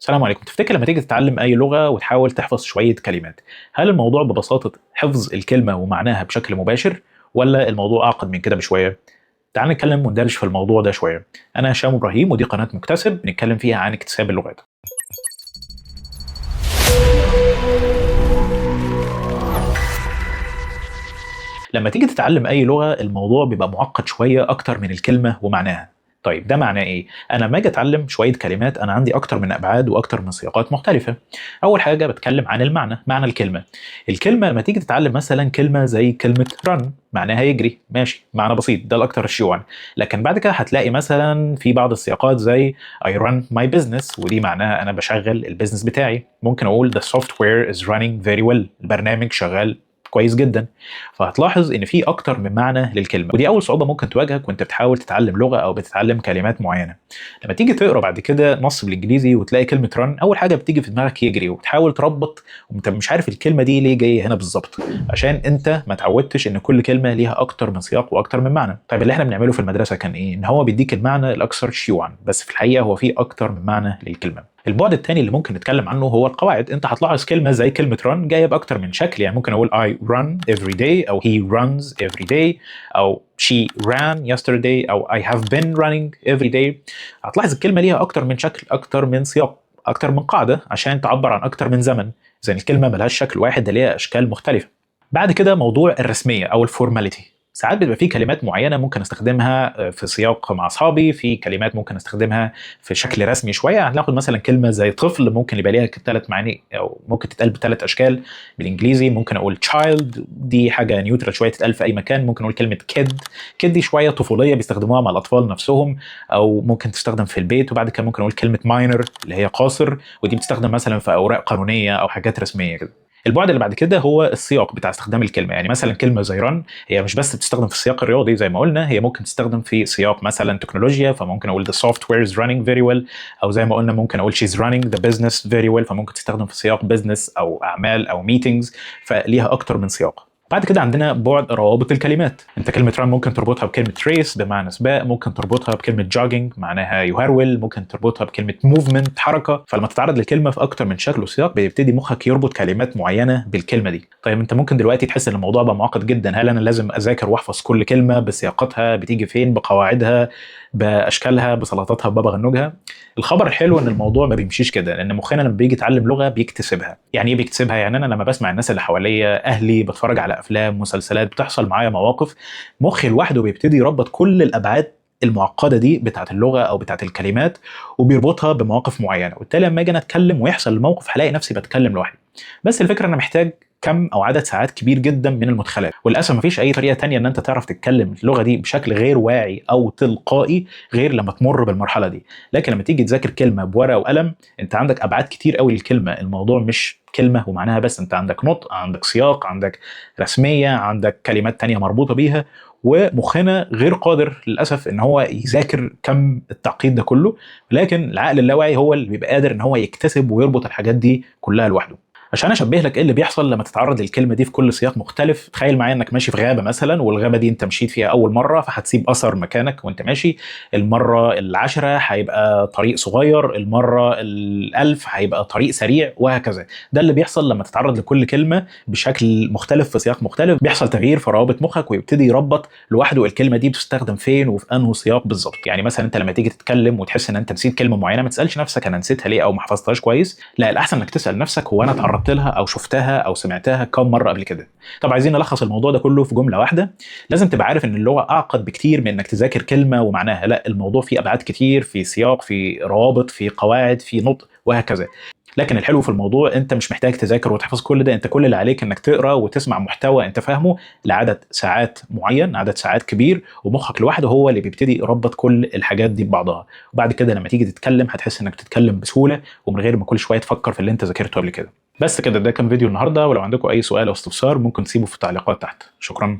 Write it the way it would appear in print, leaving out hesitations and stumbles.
السلام عليكم. تفتكر لما تيجي تتعلم أي لغة وتحاول تحفظ شوية كلمات، هل الموضوع ببساطة حفظ الكلمة ومعناها بشكل مباشر، ولا الموضوع أعقد من كده بشوية؟ تعال نتكلم وندردش في الموضوع ده شوية. أنا هشام إبراهيم ودي قناة مكتسب بنتكلم فيها عن اكتساب اللغات. لما تيجي تتعلم أي لغة الموضوع بيبقى معقد شوية أكتر من الكلمة ومعناها. طيب ده معناه إيه؟ أنا لما أجي أتعلم شوية كلمات أنا عندي أكتر من أبعاد وأكتر من سياقات مختلفة. أول حاجة بتكلم عن المعنى، معنى الكلمة. الكلمة لما تيجي تتعلم مثلا كلمة زي كلمة run، معناها يجري، ماشي، معنى بسيط، ده الأكثر شيوعا. لكن بعد كده هتلاقي مثلا في بعض السياقات زي I run my business، ودي معناها أنا بشغل البيزنس بتاعي. ممكن أقول the software is running very well، البرنامج شغال كويس جدا. فهتلاحظ ان في اكتر من معنى للكلمه، ودي اول صعوبه ممكن تواجهك وانت بتحاول تتعلم لغه او بتتعلم كلمات معينه. لما تيجي تقرا بعد كده نص بالانجليزي وتلاقي كلمه رن، اول حاجه بتيجي في دماغك يجري، وبتحاول تربط وانت مش عارف الكلمه دي ليه جايه هنا بالظبط، عشان انت ما تعودتش ان كل كلمه ليها اكتر من سياق واكتر من معنى. طيب اللي احنا بنعمله في المدرسه كان ايه؟ ان هو بيديك المعنى الاكثر شيوعا، بس في الحقيقه هو في اكتر من معنى للكلمه. البعد الثاني اللي ممكن نتكلم عنه هو القواعد. انت هتلاحظ كلمه زي كلمه run جايه باكتر من شكل، يعني ممكن اقول I run every day، او he runs every day، او she ran yesterday، او I have been running every day. هتلاحظ الكلمه ليها اكتر من شكل، اكتر من سياق، اكتر من قاعده عشان تعبر عن اكتر من زمن. اذا الكلمه ملهاش شكل واحد، ده ليها اشكال مختلفه. بعد كده موضوع الرسميه او الفورماليتي. ساعات بيبقى في كلمات معينه ممكن استخدمها في سياق مع اصحابي، في كلمات ممكن استخدمها في شكل رسمي شويه. هناخد مثلا كلمه زي طفل، ممكن يبقى ليها ثلاث معاني او ممكن تتقال بثلاث اشكال بالانجليزي. ممكن اقول child، دي حاجه نيوترال شويه تتقال في اي مكان. ممكن اقول كلمه kid، kid دي شويه طفوليه بيستخدموها مع الاطفال نفسهم، او ممكن تستخدم في البيت. وبعد كده ممكن اقول كلمه minor اللي هي قاصر، ودي بتستخدم مثلا في اوراق قانونيه او حاجات رسميه كده. البعد اللي بعد كده هو السياق بتاع استخدام الكلمه. يعني مثلا كلمه زي رن هي مش بس بتستخدم في السياق الرياضي زي ما قلنا، هي ممكن تستخدم في سياق مثلا تكنولوجيا، فممكن اقول the software is running very well. او زي ما قلنا ممكن اقول she's running the business very well، فممكن تستخدم في سياق business او اعمال او meetings، فليها اكتر من سياق. بعد كده عندنا بعد روابط الكلمات. انت كلمه ران ممكن تربطها بكلمه ريس بمعنى سباق، ممكن تربطها بكلمه جوجينج معناها يهرول، ممكن تربطها بكلمه موفمنت حركه. فلما تتعرض للكلمه في اكتر من شكل وسياق بيبتدي مخك يربط كلمات معينه بالكلمه دي. طيب انت ممكن دلوقتي تحس ان الموضوع بقى معقد جدا، هل انا لازم اذاكر واحفظ كل كلمه بسياقاتها بتيجي فين بقواعدها باشكالها بسلطاتها ببغنجها؟ الخبر الحلو ان الموضوع ما بيمشيش كده، لان مخنا لما بيجي يتعلم لغه بيكتسبها. يعني ايه بيكتسبها؟ يعني انا لما بسمع الناس اللي حواليا، اهلي، بتفرج على افلام مسلسلات، بتحصل معايا مواقف، مخي لوحده بيبتدي يربط كل الابعاد المعقده دي بتاعه اللغه او بتاعه الكلمات، وبيربطها بمواقف معينه. وبالتالي لما اجي انا اتكلم ويحصل الموقف هلاقي نفسي بتكلم لوحدي. بس الفكره انا محتاج كم او عدد ساعات كبير جدا من المدخلات، وللاسف مفيش اي طريقه تانية ان انت تعرف تتكلم اللغه دي بشكل غير واعي او تلقائي غير لما تمر بالمرحله دي. لكن لما تيجي تذاكر كلمه بورقه وقلم انت عندك ابعاد كتير قوي للكلمه. الموضوع مش كلمه ومعناها بس، انت عندك نطق، عندك سياق، عندك رسميه، عندك كلمات تانية مربوطه بيها. ومخنا غير قادر للاسف ان هو يذاكر كم التعقيد ده كله، لكن العقل اللاواعي هو اللي بيبقى قادر ان هو يكتسب ويربط الحاجات دي كلها لوحده. عشان اشبه لك ايه اللي بيحصل لما تتعرض للكلمه دي في كل سياق مختلف، تخيل معايا انك ماشي في غابه مثلا، والغابه دي انت مشيت فيها اول مره فهتسيب اثر مكانك وانت ماشي. المره العاشره هيبقى طريق صغير، المره الالف هيبقى طريق سريع، وهكذا. ده اللي بيحصل لما تتعرض لكل كلمه بشكل مختلف في سياق مختلف، بيحصل تغيير في روابط مخك ويبتدي يربط لوحده الكلمه دي بتستخدم فين وفي انه سياق بالظبط. يعني مثلا انت لما تيجي تتكلم وتحس ان انت نسيت كلمه معينه، ما تسالش نفسك انا نسيتها ليه او ما حفظتهاش كويس، لا، الاحسن انك تسال نفسك هو انا اتعرضت لها او شفتها او سمعتها كم مره قبل كده. طب عايزين نلخص الموضوع ده كله في جمله واحده، لازم تبقى عارف ان اللغه اعقد بكتير من انك تذاكر كلمه ومعناها. لا، الموضوع فيه ابعاد كتير، في سياق، في روابط، في قواعد، في نطق، وهكذا. لكن الحلو في الموضوع انت مش محتاج تذاكر وتحفظ كل ده، انت كل اللي عليك انك تقرا وتسمع محتوى انت فاهمه لعدد ساعات معين، عدد ساعات كبير، ومخك لوحده هو اللي بيبتدي يربط كل الحاجات دي ببعضها. وبعد كده لما تيجي تتكلم هتحس انك تتكلم بسهوله ومن غير ما كل شويه تفكر في اللي انت ذاكرته قبل كده. بس كده، ده كان فيديو النهارده، ولو عندكم اي سؤال او استفسار ممكن تسيبه في التعليقات تحت. شكرا.